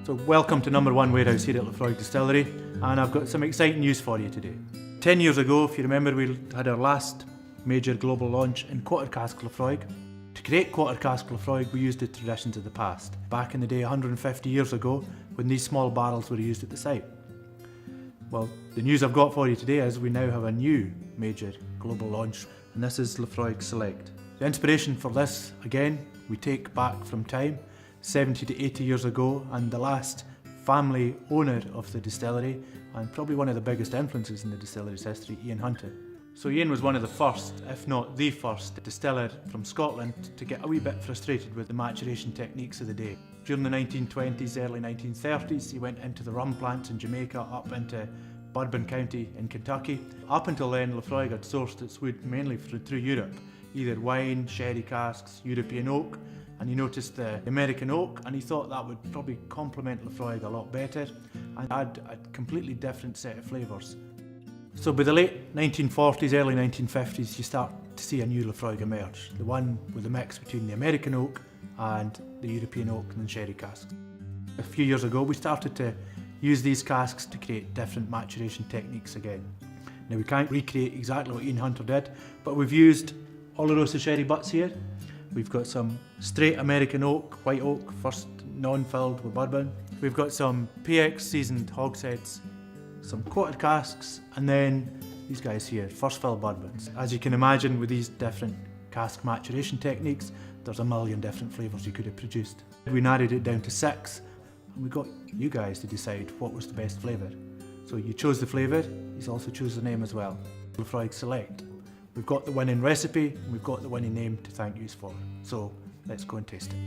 So welcome to number 1 warehouse here at Laphroaig Distillery, and I've got some exciting news for you today. 10 years ago, if you remember, we had our last major global launch in quarter cask Laphroaig. To create quarter cask Laphroaig, we used the traditions of the past, back in the day 150 years ago, when these small barrels were used at the site. Well, the news I've got for you today is we now have a new major global launch, and this is Laphroaig Select. The inspiration for this, again, we take back from time, 70 to 80 years ago, and the last family owner of the distillery, and probably one of the biggest influences in the distillery's history, Ian Hunter. So Ian was one of the first, if not the first, distiller from Scotland to get a wee bit frustrated with the maturation techniques of the day. During the 1920s, early 1930s, he went into the rum plants in Jamaica, up into Bourbon County in Kentucky. Up until then, Laphroaig had sourced its wood mainly through Europe, either wine, sherry casks, European oak, and he noticed the American oak, and he thought that would probably complement Laphroaig a lot better and add a completely different set of flavours. So by the late 1940s, early 1950s, you start to see a new Laphroaig emerge, the one with a mix between the American oak and the European oak and the sherry casks. A few years ago, we started to use these casks to create different maturation techniques again. Now, we can't recreate exactly what Ian Hunter did, but we've used Oloroso sherry butts here. We've got some straight American oak, white oak, first non-filled with bourbon. We've got some PX seasoned hogsheads, some quarter casks, and then these guys here, first fill bourbons. As you can imagine, with these different cask maturation techniques, there's a million different flavours you could have produced. We narrowed it down to 6, and we got you guys to decide what was the best flavour. So you chose the flavour, you also chose the name as well, Laphroaig Select. We've got the winning recipe, and we've got the winning name to thank you for. So let's go and taste it.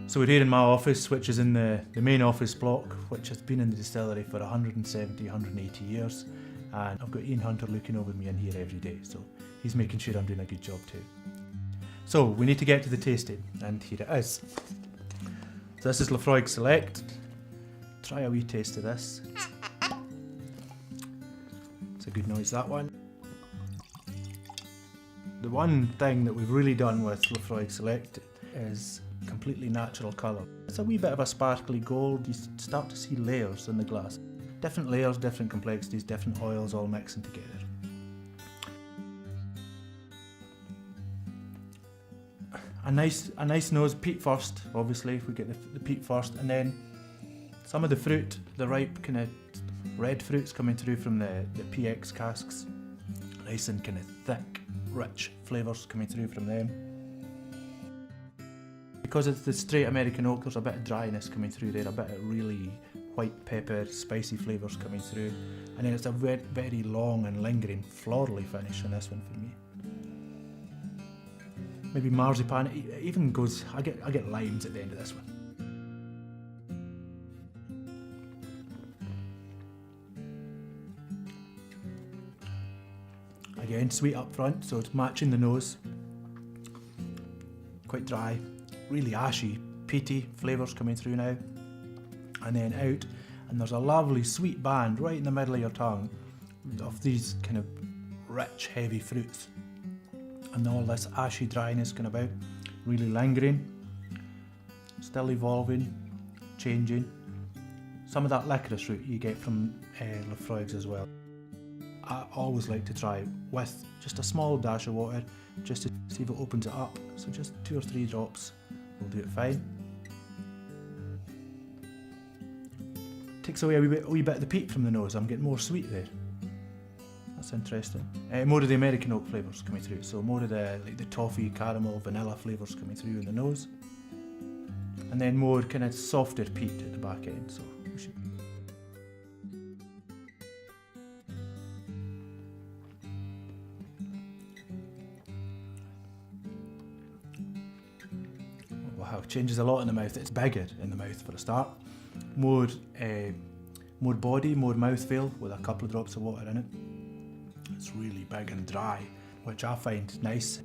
So we're here in my office, which is in the main office block, which has been in the distillery for 170, 180 years. And I've got Ian Hunter looking over me in here every day, so he's making sure I'm doing a good job too. So we need to get to the tasting, and here it is. So this is Laphroaig Select. Try a wee taste of this. It's a good noise, that one. The one thing that we've really done with Laphroaig Select is completely natural colour. It's a wee bit of a sparkly gold. You start to see layers in the glass. Different layers, different complexities, different oils all mixing together. A nice nose, peat first, obviously, if we get the peat first, and then some of the fruit, the ripe kind of red fruits coming through from the PX casks. Nice and kind of thick, rich flavours coming through from them. Because it's the straight American oak, there's a bit of dryness coming through there, a bit of really white pepper, spicy flavours coming through. And then it's a very, very long and lingering florally finish on this one for me. Maybe marzipan, it even goes, I get limes at the end of this one. Again, sweet up front, so it's matching the nose. Quite dry, really ashy, peaty flavours coming through now. And then out, and there's a lovely sweet band right in the middle of your tongue of these kind of rich, heavy fruits. And all this ashy dryness going about, really lingering, still evolving, changing. Some of that licorice root you get from Laphroaig's as well. I always like to try with just a small dash of water, just to see if it opens it up. So just 2 or 3 drops will do it fine. Takes away a wee bit of the peat from the nose. I'm getting more sweet there. That's interesting. More of the American oak flavours coming through. So more of the toffee, caramel, vanilla flavours coming through in the nose. And then more kind of softer peat at the back end. So we should... Wow, changes a lot in the mouth. It's bigger in the mouth for a start. More body, more mouthfeel with a couple of drops of water in it. It's really big and dry, which I find nice.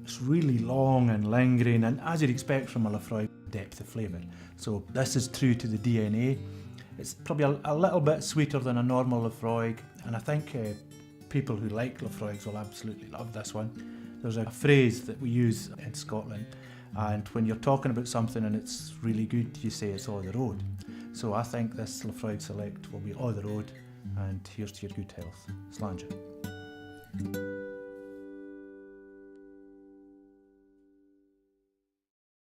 It's really long and lingering, and as you'd expect from a Laphroaig, depth of flavour. So this is true to the DNA. It's probably a little bit sweeter than a normal Laphroaig, and I think people who like Laphroaigs will absolutely love this one. There's a phrase that we use in Scotland, and when you're talking about something and it's really good, you say it's all the road. So I think this Laphroaig Select will be all the road, and here's to your good health. Slàinte.